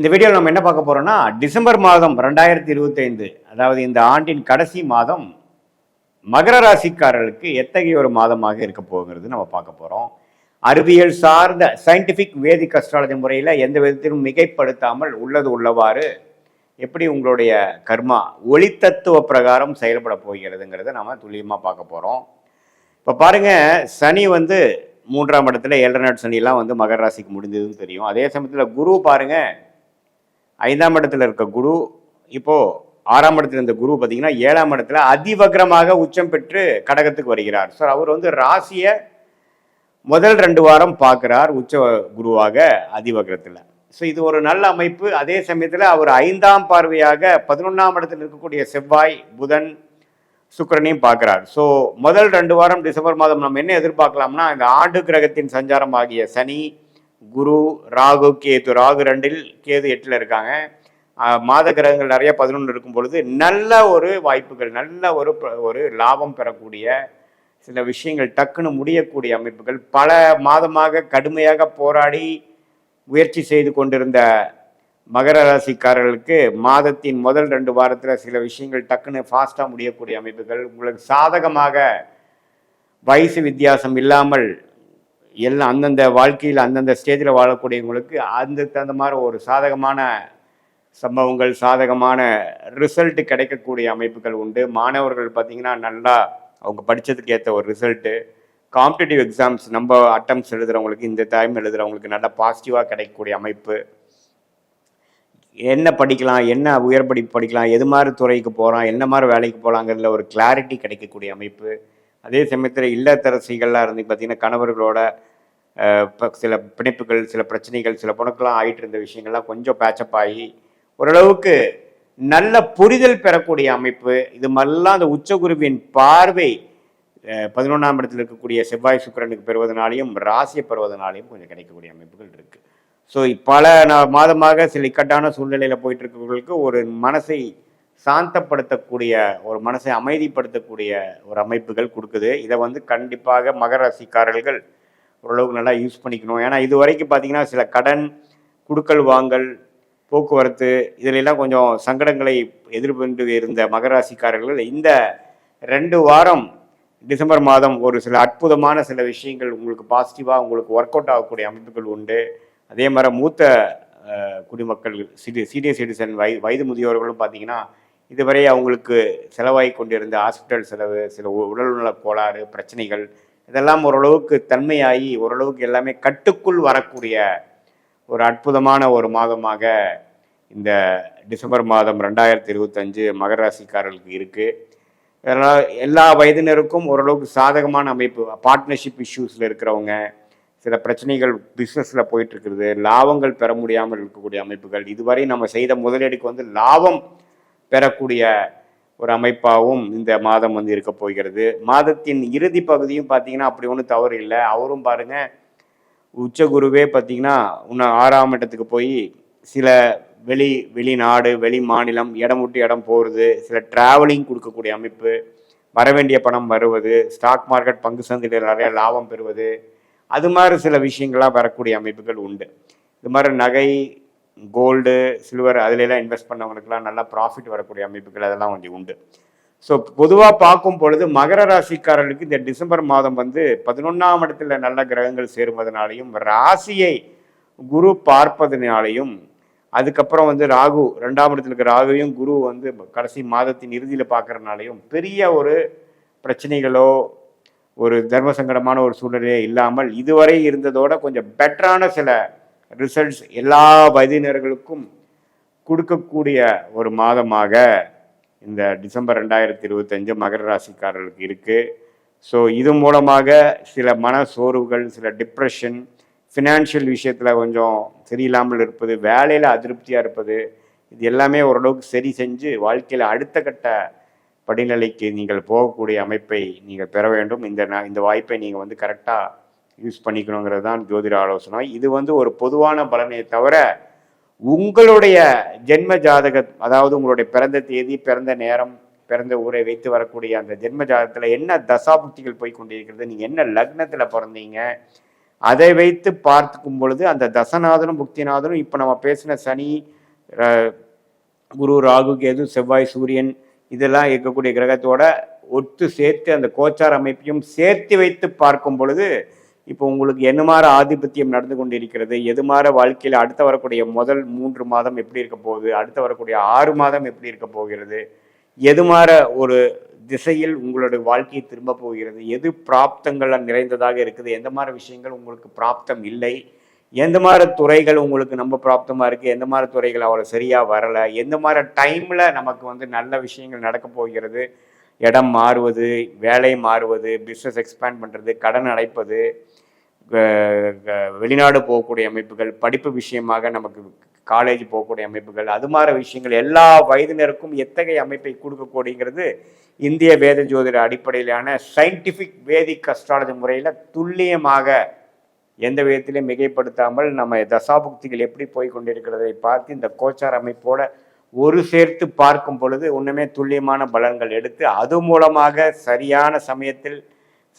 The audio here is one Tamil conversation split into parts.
இந்த வீடியோவில் நம்ம என்ன பார்க்க போறோம்னா டிசம்பர் மாதம் 2025, அதாவது இந்த ஆண்டின் கடைசி மாதம் மகர ராசிக்காரர்களுக்கு எத்தகைய ஒரு மாதமாக இருக்க போகிறது நம்ம பார்க்க போறோம். அறிவியல் சார்ந்த சயின்டிபிக் வேதிக் அஸ்ட்ராலஜி முறையில் எந்த விதத்திலும் மிகைப்படுத்தாமல் உள்ளது உள்ளவாறு எப்படி உங்களுடைய கர்மா ஒளி தத்துவ பிரகாரம் செயல்பட போகிறதுங்கிறத நம்ம துல்லியமாக பார்க்க போறோம். இப்போ பாருங்க, சனி வந்து 3ஆம் இடத்துல 7.5 நாட் சனிலாம் வந்து மகர ராசிக்கு முடிஞ்சதுன்னு தெரியும். அதே சமயத்தில் குரு பாருங்க 5ஆம் இடத்துல இருக்க குரு இப்போ 6ஆம் இடத்துல இருந்த குரு பார்த்தீங்கன்னா 7ஆம் இடத்துல அதிவக்ரமாக உச்சம் பெற்று கடகத்துக்கு வருகிறார். சார் அவர் வந்து ராசியை முதல் 2 வாரம் பார்க்கிறார் உச்ச குருவாக அதிவக்ரத்தில். ஸோ இது ஒரு நல்ல அமைப்பு. அதே சமயத்தில் அவர் 5ஆம் பார்வையாக 11ஆம் இடத்தில் இருக்கக்கூடிய செவ்வாய், புதன், சுக்கிரனையும் பார்க்கிறார். ஸோ முதல் 2 வாரம் டிசம்பர் மாதம் நம்ம என்ன எதிர்பார்க்கலாம்னா, இந்த ஆண்டு கிரகத்தின் சஞ்சாரம் ஆகிய சனி, குரு, ராகு, கேது. ராகு 2ல், கேது 8ல் இருக்காங்க. மாத கிரகங்கள் நிறைய 11 இருக்கும் பொழுது நல்ல ஒரு வாய்ப்புகள், நல்ல ஒரு லாபம் பெறக்கூடிய சில விஷயங்கள், டக்குன்னு முடியக்கூடிய அமைப்புகள். பல மாதமாக கடுமையாக போராடி முயற்சி செய்து கொண்டிருந்த மகர ராசிக்காரர்களுக்கு மாதத்தின் முதல் 2 வாரத்தில் சில விஷயங்கள் டக்குன்னு ஃபாஸ்ட்டாக முடியக்கூடிய அமைப்புகள். உங்களுக்கு சாதகமாக வயசு வித்தியாசம் இல்லாமல் எல்லாம் அந்தந்த வாழ்க்கையில் அந்தந்த ஸ்டேஜில் வாழக்கூடியவங்களுக்கு அந்த தகுந்த மாதிரி ஒரு சாதகமான சம்பவங்கள், சாதகமான ரிசல்ட் கிடைக்கக்கூடிய அமைப்புகள் உண்டு. மாணவர்கள் பார்த்திங்கன்னா நல்லா அவங்க படித்ததுக்கு ஏற்ற ஒரு ரிசல்ட்டு. காம்படிட்டிவ் எக்ஸாம்ஸ் நம்ம அட்டம்ஸ் எழுதுகிறவங்களுக்கு, இந்த டைம் எழுதுகிறவங்களுக்கு நல்லா பாசிட்டிவாக கிடைக்கக்கூடிய அமைப்பு. என்ன படிக்கலாம், என்ன உயர் படிப்பு படிக்கலாம், எது மாதிரி துறைக்கு போகிறோம், என்ன மாதிரி வேலைக்கு போகலாங்கிறதுல ஒரு கிளாரிட்டி கிடைக்கக்கூடிய அமைப்பு. அதே சமயத்தில் இல்லத்தரசிகள்லாம் இருந்து பார்த்திங்கன்னா கணவர்களோட சில பிணைப்புகள், சில பிரச்சனைகள், சில புணக்கெல்லாம் ஆகிட்டு இருந்த விஷயங்கள்லாம் கொஞ்சம் பேச்சப் ஆகி ஓரளவுக்கு நல்ல புரிதல் பெறக்கூடிய அமைப்பு. இது மாதிரிலாம் அந்த உச்சகுருவின் பார்வை 11ஆம் இடத்தில் இருக்கக்கூடிய செவ்வாய், சுக்கிரனுக்கு பெறுவதனாலையும் ராசியை பெறுவதனாலையும் கொஞ்சம் கிடைக்கக்கூடிய அமைப்புகள் இருக்குது. ஸோ பல மாதமாக சில இக்கட்டான சூழ்நிலையில் போயிட்டு இருக்கிறவர்களுக்கு ஒரு மனசை சாந்தப்படுத்தக்கூடிய, ஒரு மனசை அமைதிப்படுத்தக்கூடிய ஒரு அமைப்புகள் கொடுக்குது. இதை வந்து கண்டிப்பாக மகர ராசிக்காரர்கள் ஓரளவுக்கு நல்லா யூஸ் பண்ணிக்கணும். ஏன்னா இது வரைக்கும் பார்த்தீங்கன்னா சில கடன், குடுக்கல் வாங்கல், போக்குவரத்து இதிலெல்லாம் கொஞ்சம் சங்கடங்களை எதிர்கொண்டு இருந்த மகர ராசிக்காரர்கள் இந்த 2 வாரம் டிசம்பர் மாதம் ஒரு சில அற்புதமான சில விஷயங்கள் உங்களுக்கு பாசிட்டிவாக உங்களுக்கு ஒர்க் அவுட் ஆகக்கூடிய அமைப்புகள் உண்டு. அதே மாதிரி மூத்த குடிமக்கள், சீனியர் சிட்டிசன், வயது முதியோர்களும் பார்த்தீங்கன்னா இதுவரை அவங்களுக்கு செலவாகி கொண்டிருந்த ஹாஸ்பிட்டல் செலவு, சில உடல்நல கோளாறு பிரச்சனைகள் இதெல்லாம் ஓரளவுக்கு தன்மையாகி ஓரளவுக்கு எல்லாமே கட்டுக்குள் வரக்கூடிய ஒரு அற்புதமான ஒரு மாதமாக இந்த டிசம்பர் மாதம் 2025 மகர ராசிக்காரர்களுக்கு இருக்குது. அதனால் எல்லா வயதினருக்கும் ஓரளவுக்கு சாதகமான அமைப்பு. பார்ட்னர்ஷிப் இஷ்யூஸில் இருக்கிறவங்க, சில பிரச்சனைகள் பிஸ்னஸில் போயிட்டுருக்கிறது, லாபங்கள் பெற முடியாமல் இருக்கக்கூடிய அமைப்புகள், இதுவரை நம்ம செய்த முதலீடுக்கு வந்து லாபம் பெறக்கூடிய ஒரு அமைப்பாகவும் இந்த மாதம் வந்து இருக்க போகிறது. மாதத்தின் இறுதி பகுதியும் பார்த்தீங்கன்னா அப்படி ஒன்றும் தவறு இல்லை. அவரும் பாருங்கள் உச்சகுருவே பார்த்தீங்கன்னா இன்னும் 6ஆம் இடத்துக்கு போய் சில வெளிநாடு, வெளி மாநிலம், இடம் விட்டு இடம் போகிறது, சில ட்ராவலிங் கொடுக்கக்கூடிய அமைப்பு, வரவேண்டிய பணம் வருவது, ஸ்டாக் மார்க்கெட் பங்கு சந்தையில் நிறைய லாபம் பெறுவது, அது மாதிரி சில விஷயங்கள்லாம் வரக்கூடிய அமைப்புகள் உண்டு. இது மாதிரி நகை, கோல்டு, சில்வர் அதிலெல்லாம் இன்வெஸ்ட் பண்ணவங்களுக்கெல்லாம் நல்லா ப்ராஃபிட் வரக்கூடிய அமைப்புகள் அதெல்லாம் கொஞ்சம் உண்டு. ஸோ பொதுவாக பார்க்கும் பொழுது மகர ராசிக்காரர்களுக்கு இந்த டிசம்பர் மாதம் வந்து 11ஆம் இடத்துல நல்ல கிரகங்கள் சேருவதனாலையும், ராசியை குரு பார்ப்பதனாலையும், அதுக்கப்புறம் வந்து ராகு 2ஆம் இடத்துல இருக்க ராகுவையும் குரு வந்து கடைசி மாதத்தின் இறுதியில் பார்க்கறதுனாலையும் பெரிய ஒரு பிரச்சனைகளோ ஒரு தர்ம சங்கடமான ஒரு சூழ்நிலையே இல்லாமல் இதுவரை இருந்ததோட கொஞ்சம் பெட்டரான சில ரிசல்ட்ஸ் எல்லா வயதினர்களுக்கும் கொடுக்கக்கூடிய ஒரு மாதமாக இந்த டிசம்பர் 2025 மகர ராசிக்காரர்களுக்கு இருக்குது. ஸோ இது மூலமாக சில மன சோர்வுகள், சில டிப்ரெஷன், ஃபினான்ஷியல் விஷயத்தில் கொஞ்சம் சரியில்லாமல் இருப்பது, வேலையில் அதிருப்தியாக இருப்பது, இது எல்லாமே ஓரளவுக்கு சரி செஞ்சு வாழ்க்கையில் அடுத்த கட்ட படிநிலைக்கு நீங்கள் போகக்கூடிய அமைப்பை நீங்கள் பெற வேண்டும். இந்த வாய்ப்பை நீங்கள் வந்து கரெக்டாக யூஸ் பண்ணிக்கணுங்கிறது தான் ஜோதிட ஆலோசனை. இது வந்து ஒரு பொதுவான பலனை தவிர உங்களுடைய ஜென்ம ஜாதக, அதாவது உங்களுடைய பிறந்த தேதி, பிறந்த நேரம், பிறந்த ஊரை வைத்து வரக்கூடிய அந்த ஜென்ம ஜாதகத்தில் என்ன தசாபுக்திகள் போய் கொண்டிருக்கிறது, நீங்கள் என்ன லக்னத்தில் பிறந்தீங்க, அதை வைத்து பார்த்துக்கும் பொழுது அந்த தசநாதனும் புக்திநாதனும் இப்போ நம்ம பேசின சனி, குரு, ராகு, கேது, செவ்வாய், சூரியன் இதெல்லாம் இருக்கக்கூடிய கிரகத்தோட ஒத்து சேர்த்து அந்த கோச்சார அமைப்பையும் சேர்த்து வைத்து பார்க்கும் பொழுது இப்போ உங்களுக்கு என்ன மாதிரி ஆதிபத்தியம் நடந்து கொண்டிருக்கிறது, எது மாதிரி வாழ்க்கையில் அடுத்து வரக்கூடிய முதல் 3 மாதம் எப்படி இருக்க போகுது, அடுத்து வரக்கூடிய 6 மாதம் எப்படி இருக்க போகிறது, எது மாதிரி ஒரு திசையில் உங்களோட வாழ்க்கையை திரும்ப போகிறது, எது பிராப்தங்கள் நிறைந்ததாக இருக்குது, எந்த மாதிரி விஷயங்கள் உங்களுக்கு பிராப்தம் இல்லை, எந்த மாதிரி துறைகள் உங்களுக்கு நம்ம பிராப்தமாக இருக்குது, எந்த மாதிரி துறைகள் அவ்வளோ சரியாக வரலை, எந்த மாதிரி டைமில் நமக்கு நல்ல விஷயங்கள் நடக்க போகிறது, இடம் மாறுவது, வேலை மாறுவது, பிஸ்னஸ் எக்ஸ்பேண்ட் பண்ணுறது, கடன் அடைப்பது, வெளிநாடு போகக்கூடிய அமைப்புகள், படிப்பு விஷயமாக நமக்கு காலேஜ் போகக்கூடிய அமைப்புகள், அது மாதிரி விஷயங்கள் எல்லா வயதினருக்கும் எத்தகைய அமைப்பை கொடுக்கக்கூடியங்கிறது இந்திய வேத ஜோதிட அடிப்படையிலான சயின்டிஃபிக் வேதிக் அஸ்ட்ராலஜி முறையில் துல்லியமாக எந்த விதத்திலையும் மிகைப்படுத்தாமல் நம்ம தசாபுக்திகள் எப்படி போய் கொண்டிருக்கிறதை பார்த்து இந்த கோச்சார அமைப்போட ஒரு சேர்த்து பார்க்கும் பொழுது ஒன்றுமே துல்லியமான பலன்கள் எடுத்து அது மூலமாக சரியான சமயத்தில்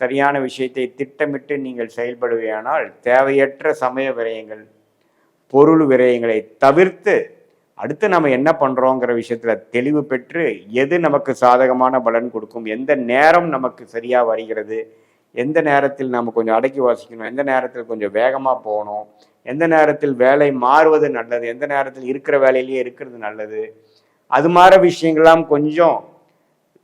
சரியான விஷயத்தை திட்டமிட்டு நீங்கள் செயல்படுவையானால் தேவையற்ற சமய விரயங்கள், பொருள் விரயங்களை தவிர்த்து அடுத்து நம்ம என்ன பண்ணுறோங்கிற விஷயத்தில் தெளிவு பெற்று எது நமக்கு சாதகமான பலன் கொடுக்கும், எந்த நேரம் நமக்கு சரியாக வருகிறது, எந்த நேரத்தில் நம்ம கொஞ்சம் அடக்கி வாசிக்கணும், எந்த நேரத்தில் கொஞ்சம் வேகமாக போகணும், எந்த நேரத்தில் வேலை மாறுவது நல்லது, எந்த நேரத்தில் இருக்கிற வேலையிலேயே இருக்கிறது நல்லது, அது மாதிரி விஷயங்கள்லாம் கொஞ்சம்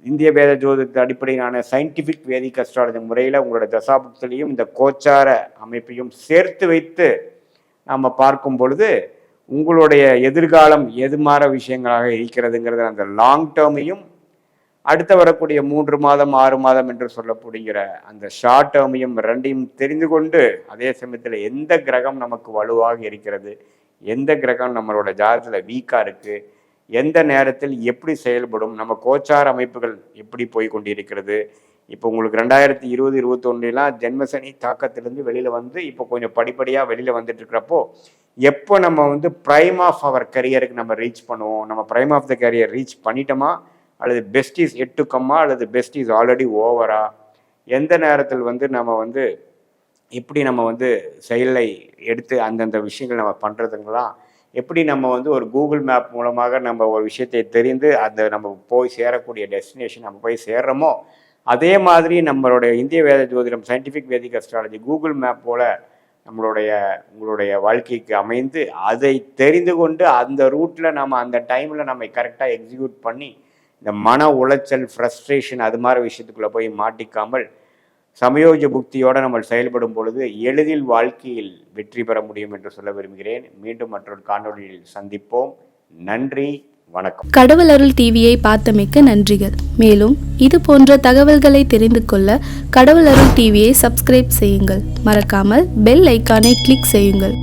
இந்திய வேத ஜோதிட அடிப்படையிலான சயின்டிஃபிக் வேதிக் அஸ்ட்ராலஜி முறையில் உங்களோட தசாபுக்திலையும் இந்த கோச்சார அமைப்பையும் சேர்த்து வைத்து நாம் பார்க்கும் பொழுது உங்களுடைய எதிர்காலம் எது மாதிரி விஷயங்களாக இருக்கிறதுங்கிறது அந்த லாங் டேர்மையும் அடுத்து வரக்கூடிய 3 மாதம் 6 மாதம் என்று சொல்லப்படுகிற அந்த ஷார்ட் டேர்மையும் ரெண்டையும் தெரிந்து கொண்டு அதே சமயத்தில் எந்த கிரகம் நமக்கு வலுவாக இருக்கிறது, எந்த கிரகம் நம்மளோட ஜாதகத்தில் வீக்காக இருக்குது, எந்த நேரத்தில் எப்படி செயல்படும், நம்ம கோச்சார அமைப்புகள் எப்படி போய் கொண்டிருக்கிறது. இப்போ உங்களுக்கு 2020-21 ஜென்மசனி தாக்கத்திலிருந்து வெளியில் வந்து இப்போ கொஞ்சம் படிப்படியாக வெளியில் வந்துட்டு இருக்கிறப்போ எப்போ நம்ம ப்ரைம் ஆஃப் அவர் கரியருக்கு நம்ம ரீச் பண்ணுவோம், நம்ம prime of the career reach பண்ணிட்டோமா அல்லது பெஸ்ட் இஸ் எட் டு கம்மா அல்லது பெஸ்ட் இஸ் ஆல்ரெடி ஓவரா, எந்த நேரத்தில் நம்ம எப்படி நம்ம செயலை எடுத்து அந்தந்த விஷயங்கள் நம்ம பண்ணுறதுங்கலாம், எப்படி நம்ம ஒரு கூகுள் மேப் மூலமாக நம்ம ஒரு விஷயத்தை தெரிந்து அந்த நம்ம போய் சேரக்கூடிய டெஸ்டினேஷன் நம்ம போய் சேர்றோமோ அதே மாதிரி நம்மளுடைய இந்திய வேத ஜோதிடம் சயின்டிஃபிக் வேதிக் அஸ்ட்ராலஜி கூகுள் மேப் போல் உங்களுடைய வாழ்க்கைக்கு அமைந்து அதை தெரிந்து கொண்டு அந்த ரூட்டில் நம்ம அந்த டைமில் நம்ம கரெக்டாக எக்ஸிக்யூட் பண்ணி இந்த மன உளைச்சல், ஃப்ரஸ்ட்ரேஷன் அது மாதிரி விஷயத்துக்குள்ளே போய் மாட்டிக்காமல் சமயோஜ புக்தியோடு நம்ம செயல்படும் பொழுது எளிதில் வாழ்க்கையில் வெற்றி பெற முடியும் என்று சொல்ல விரும்புகிறேன். மீண்டும் மற்றொரு காணொளியில் சந்திப்போம். நன்றி, வணக்கம். கடவுள் அருள் டிவியை பார்த்தமைக்கு நன்றிகள். மேலும் இது போன்ற தகவல்களை தெரிந்து கொள்ள கடவுள் அருள் டிவியை சப்ஸ்கிரைப் செய்யுங்கள். மறக்காமல் பெல் ஐக்கானை கிளிக் செய்யுங்கள்.